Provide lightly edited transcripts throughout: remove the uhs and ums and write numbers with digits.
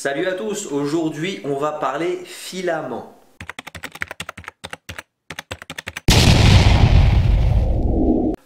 Salut à tous, aujourd'hui on va parler filament.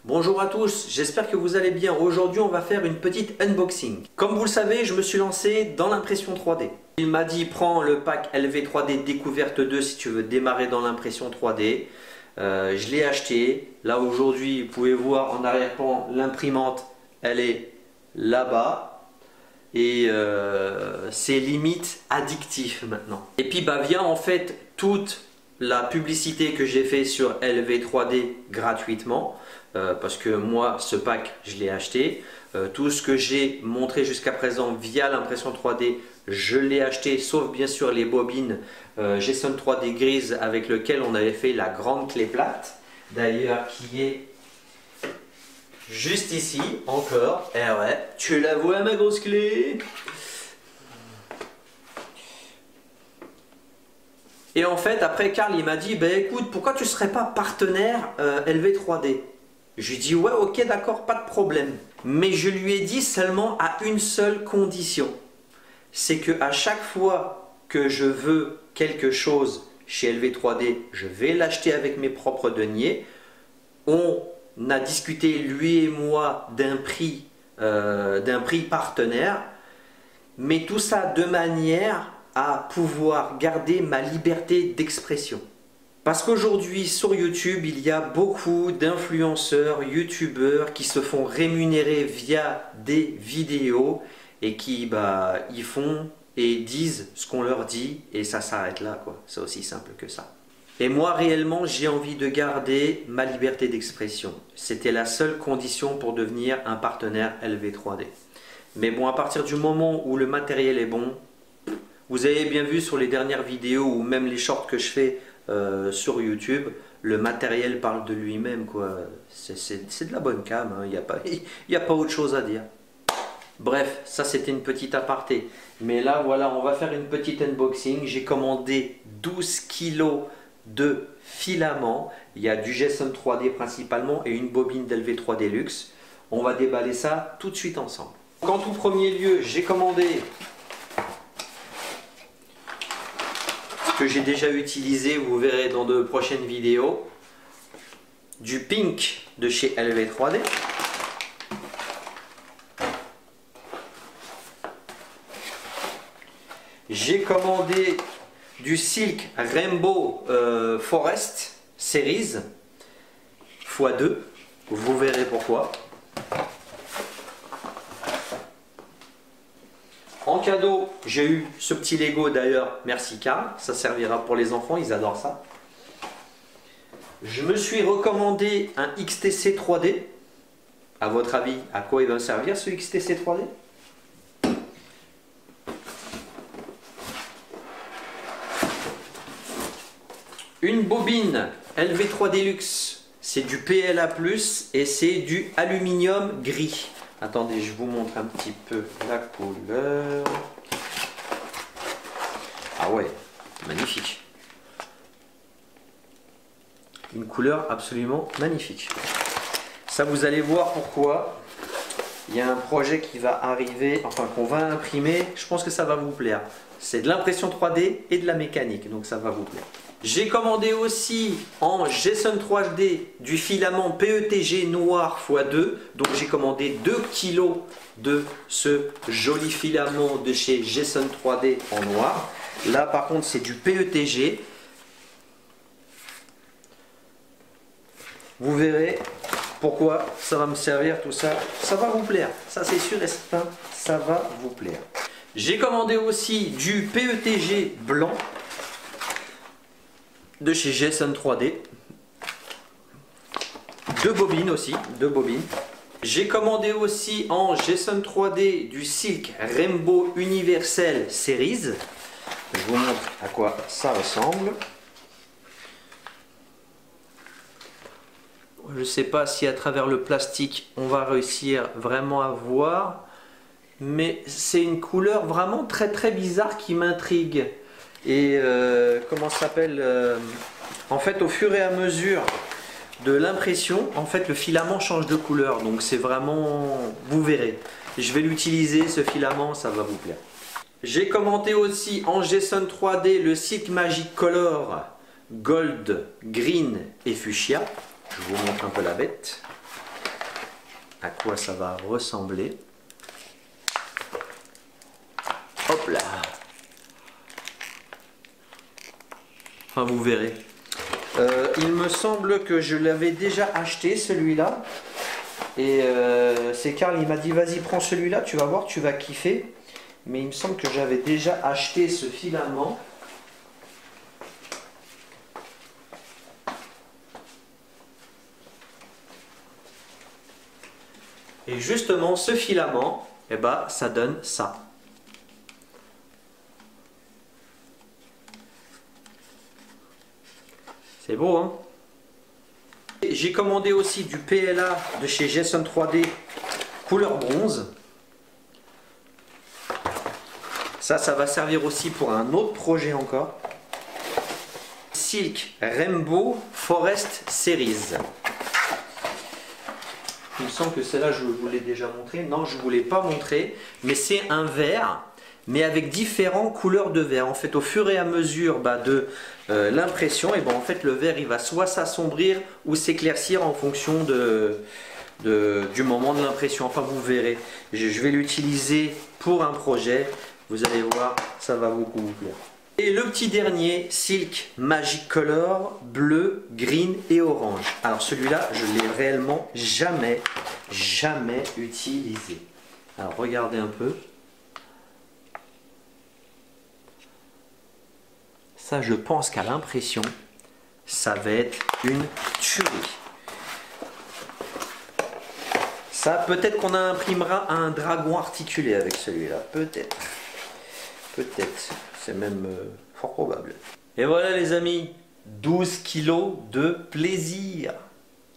Bonjour à tous, j'espère que vous allez bien. Aujourd'hui on va faire une petite unboxing. Comme vous le savez, je me suis lancé dans l'impression 3D. Il m'a dit prends le pack LV3D Découverte 2 si tu veux démarrer dans l'impression 3D. Je l'ai acheté. Là aujourd'hui vous pouvez voir en arrière-plan l'imprimante, elle est là-bas. Et c'est limite addictif maintenant. Et puis bah vient en fait toute la publicité que j'ai fait sur LV3D gratuitement parce que moi ce pack je l'ai acheté. Tout ce que j'ai montré jusqu'à présent via l'impression 3D je l'ai acheté, sauf bien sûr les bobines Geson 3D grises avec lequel on avait fait la grande clé plate, d'ailleurs qui est juste ici, encore. Eh ouais, tu la vois ma grosse clé? Et en fait, après Karl il m'a dit, bah écoute, pourquoi tu serais pas partenaire LV3D? Je lui ai dit, ouais, ok, d'accord, pas de problème. Mais je lui ai dit seulement à une seule condition. C'est que à chaque fois que je veux quelque chose chez LV3D, je vais l'acheter avec mes propres deniers. On a discuté, lui et moi, d'un prix partenaire, mais tout ça de manière à pouvoir garder ma liberté d'expression. Parce qu'aujourd'hui sur YouTube, il y a beaucoup d'influenceurs, youtubeurs qui se font rémunérer via des vidéos et qui ils font et disent ce qu'on leur dit et ça s'arrête là, quoi. C'est aussi simple que ça. Et moi réellement j'ai envie de garder ma liberté d'expression. C'était la seule condition pour devenir un partenaire LV3D. Mais bon, à partir du moment où le matériel est bon, vous avez bien vu sur les dernières vidéos ou même les shorts que je fais sur YouTube, le matériel parle de lui-même, quoi. C'est de la bonne cam, hein. Il n'y a pas autre chose à dire. Bref, ça c'était une petite aparté. Mais là voilà, on va faire une petite unboxing. J'ai commandé 12 kilos de filaments. Il y a du Geson 3D principalement et une bobine d'LV3D Luxe. On va déballer ça tout de suite ensemble. Donc, en tout premier lieu, j'ai commandé ce que j'ai déjà utilisé, vous verrez dans de prochaines vidéos, du Pink de chez LV3D. J'ai commandé du Silk Rainbow Forest Series x2, vous verrez pourquoi. En cadeau, j'ai eu ce petit Lego, d'ailleurs, merci Karl, ça servira pour les enfants, ils adorent ça. Je me suis recommandé un XTC 3D. À votre avis, à quoi il va me servir ce XTC 3D? Une bobine LV3D Luxe, c'est du PLA+, et c'est du aluminium gris. Attendez, je vous montre un petit peu la couleur. Ah ouais, magnifique. Une couleur absolument magnifique. Ça, vous allez voir pourquoi. Il y a un projet qui va arriver, enfin qu'on va imprimer. Je pense que ça va vous plaire. C'est de l'impression 3D et de la mécanique, donc ça va vous plaire. J'ai commandé aussi en Geson 3D du filament PETG noir x2. Donc j'ai commandé 2 kg de ce joli filament de chez Geson 3D en noir. Là par contre c'est du PETG. Vous verrez pourquoi ça va me servir tout ça. Ça va vous plaire. Ça c'est sûr et certain, ça va vous plaire. J'ai commandé aussi du PETG blanc de chez Geson 3D. Deux bobines aussi, deux bobines. J'ai commandé aussi en Geson 3D du Silk Rainbow Universel Series. Je vous montre à quoi ça ressemble. Je ne sais pas si à travers le plastique on va réussir vraiment à voir, mais c'est une couleur vraiment très bizarre qui m'intrigue. Et comment ça s'appelle, en fait au fur et à mesure de l'impression, en fait le filament change de couleur, donc c'est vraiment, vous verrez, je vais l'utiliser ce filament, ça va vous plaire. J'ai commenté aussi en Geson 3D le Silk Magic Color Gold, Green et Fuchsia. Je vous montre un peu la bête, à quoi ça va ressembler. Hop là. Enfin, vous verrez. Il me semble que je l'avais déjà acheté celui-là. Et c'est Karl, il m'a dit vas-y prends celui-là, tu vas voir, tu vas kiffer. Mais il me semble que j'avais déjà acheté ce filament. Et justement ce filament, eh ben, ça donne ça. C'est beau, hein? J'ai commandé aussi du PLA de chez Geson 3D couleur bronze. Ça va servir aussi pour un autre projet encore. Silk Rainbow Forest Series. Il me semble que celle-là je vous l'ai déjà montré. Non, je ne vous l'ai pas montré. Mais c'est un vert, mais avec différentes couleurs de vert. En fait, au fur et à mesure de l'impression, et en fait, le vert il va soit s'assombrir ou s'éclaircir en fonction du moment de l'impression. Enfin, vous verrez. Je vais l'utiliser pour un projet. Vous allez voir, ça va beaucoup vous plaire. Et le petit dernier, Silk Magic Color, bleu, green et orange. Alors celui-là, je l'ai réellement jamais utilisé. Alors regardez un peu. Ça, je pense qu'à l'impression, ça va être une tuerie. Ça, peut-être qu'on imprimera un dragon articulé avec celui-là. Peut-être. Peut-être. C'est même fort probable. Et voilà les amis, 12 kilos de plaisir,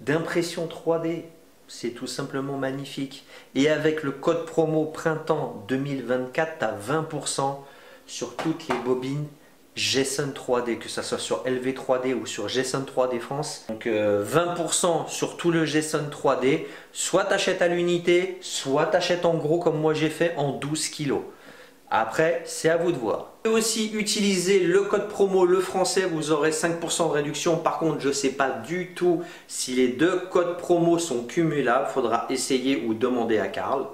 d'impression 3D. C'est tout simplement magnifique. Et avec le code promo printemps 2024, tu as 20% sur toutes les bobines Geson 3D, que ce soit sur LV3D ou sur Geson 3D France. Donc 20% sur tout le Geson 3D. Soit tu achètes à l'unité, soit tu achètes en gros comme moi j'ai fait en 12 kilos. Après, c'est à vous de voir. Vous pouvez aussi utiliser le code promo le français, vous aurez 5% de réduction. Par contre, je ne sais pas du tout si les deux codes promo sont cumulables. Il faudra essayer ou demander à Karl.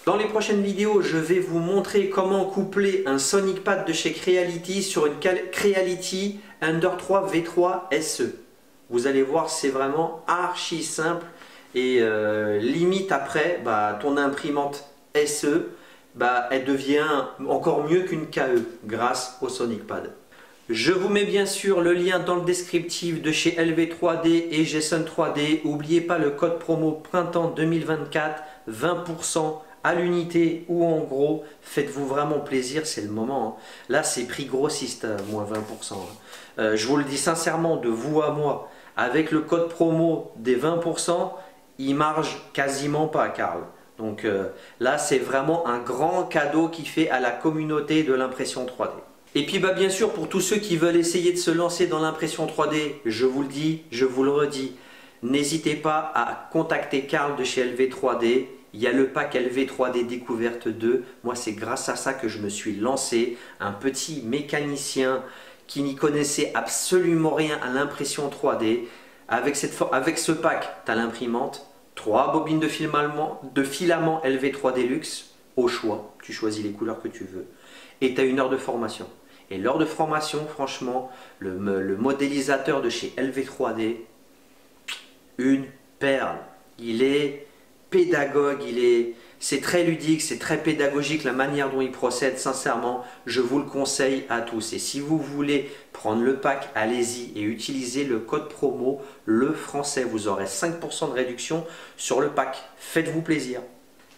Dans les prochaines vidéos, je vais vous montrer comment coupler un Sonic Pad de chez Creality sur une Creality Ender 3 V3 SE. Vous allez voir, c'est vraiment archi simple. Et limite après, ton imprimante SE, elle devient encore mieux qu'une KE grâce au Sonic Pad. Je vous mets bien sûr le lien dans le descriptif de chez LV3D et Geson 3D. N'oubliez pas le code promo printemps 2024, 20% à l'unité ou en gros. Faites-vous vraiment plaisir, c'est le moment. Hein. Là, c'est prix grossiste, moins 20%. Hein. Je vous le dis sincèrement, de vous à moi, avec le code promo des 20%, il marge quasiment pas, Karl. Donc là, c'est vraiment un grand cadeau qui fait à la communauté de l'impression 3D. Et puis bien sûr, pour tous ceux qui veulent essayer de se lancer dans l'impression 3D, je vous le dis, je vous le redis, n'hésitez pas à contacter Karl de chez LV3D. Il y a le pack LV3D Découverte 2. Moi, c'est grâce à ça que je me suis lancé. Un petit mécanicien qui n'y connaissait absolument rien à l'impression 3D. Avec ce pack, tu as l'imprimante, 3 bobines de filament LV3D Luxe au choix. Tu choisis les couleurs que tu veux. Et tu as 1 heure de formation. Et l'heure de formation, franchement, le modélisateur de chez LV3D, une perle. Il est pédagogue, c'est très ludique, c'est très pédagogique la manière dont il procède. Sincèrement, je vous le conseille à tous. Et si vous voulez prendre le pack, allez-y et utilisez le code promo le français. Vous aurez 5% de réduction sur le pack. Faites-vous plaisir.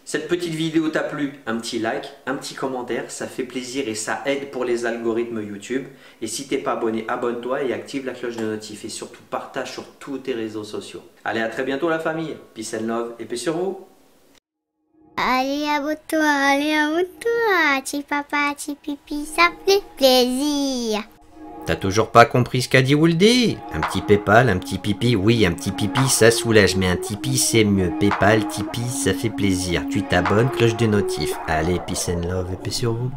Cette petite vidéo t'a plu, un petit like, un petit commentaire, ça fait plaisir et ça aide pour les algorithmes YouTube. Et si t'es pas abonné, abonne-toi et active la cloche de notif et surtout partage sur tous tes réseaux sociaux. Allez, à très bientôt la famille. Peace and love et paix sur vous. Allez, abonne-toi, petit papa, petit pipi, ça fait plaisir. T'as toujours pas compris ce qu'a dit Wouldy? Un petit Paypal, un petit pipi, oui, un petit pipi, ça soulage, mais un Tipeee, c'est mieux. Paypal, Tipeee, ça fait plaisir. Tu t'abonnes, cloche de notif. Allez, peace and love et paix sur vous.